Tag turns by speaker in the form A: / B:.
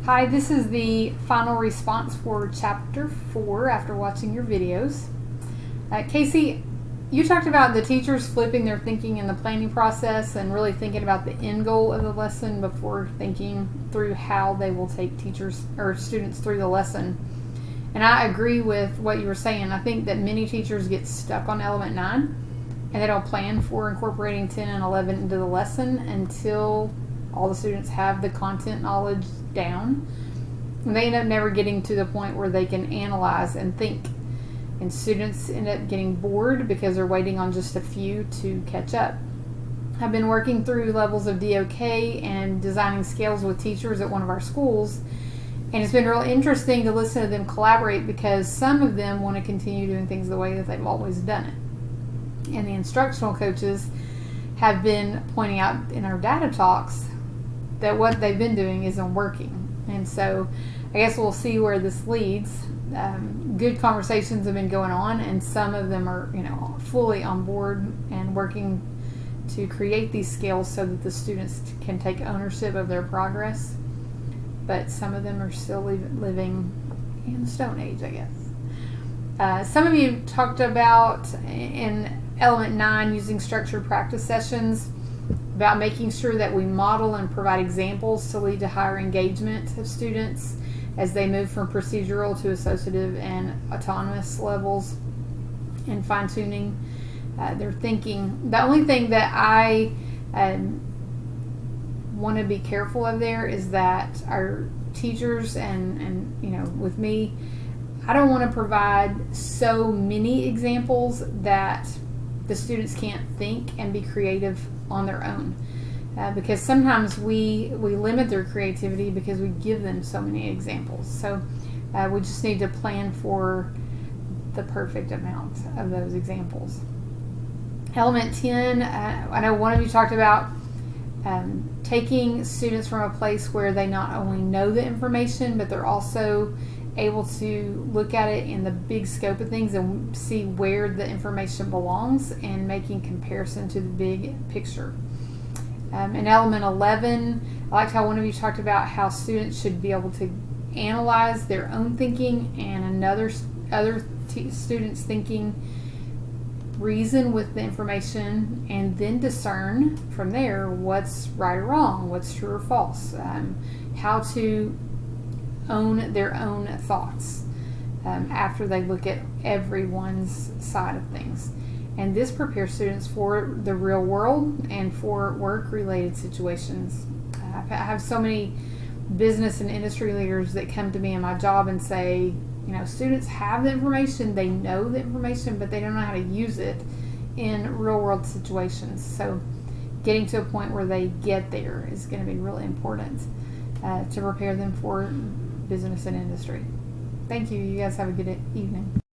A: Hi, this is the final response for Chapter 4 after watching your videos. Casey, you talked about the teachers flipping their thinking in the planning process and really thinking about the end goal of the lesson before thinking through how they will take teachers or students through the lesson. And I agree with what you were saying. I think that many teachers get stuck on Element 9 and they don't plan for incorporating 10 and 11 into the lesson until all the students have the content knowledge down. And they end up never getting to the point where they can analyze and think. And students end up getting bored because they're waiting on just a few to catch up. I've been working through levels of DOK and designing scales with teachers at one of our schools. And it's been real interesting to listen to them collaborate because some of them want to continue doing things the way that they've always done it. And the instructional coaches have been pointing out in our data talks that what they've been doing isn't working. And so I guess we'll see where this leads. Good conversations have been going on, and some of them are, fully on board and working to create these scales so that the students can take ownership of their progress. But some of them are still living in the Stone Age, I guess. Some of you talked about in Element 9 using structured practice sessions, about making sure that we model and provide examples to lead to higher engagement of students as they move from procedural to associative and autonomous levels, and fine-tuning their thinking. The only thing that I want to be careful of there is that our teachers and with me, I don't want to provide so many examples that the students can't think and be creative on their own. Because sometimes we limit their creativity because we give them so many examples. So we just need to plan for the perfect amount of those examples. Element 10, I know one of you talked about taking students from a place where they not only know the information, but they're also able to look at it in the big scope of things and see where the information belongs and making comparison to the big picture. In Element 11, I liked how one of you talked about how students should be able to analyze their own thinking and other students' thinking, reason with the information, and then discern from there what's right or wrong, what's true or false, how to own their own thoughts after they look at everyone's side of things. And this prepares students for the real world and for work-related situations. I have so many business and industry leaders that come to me in my job and say, students have the information, they know the information, but they don't know how to use it in real-world situations. So getting to a point where they get there is going to be really important to prepare them for business and industry. Thank you. You guys have a good evening.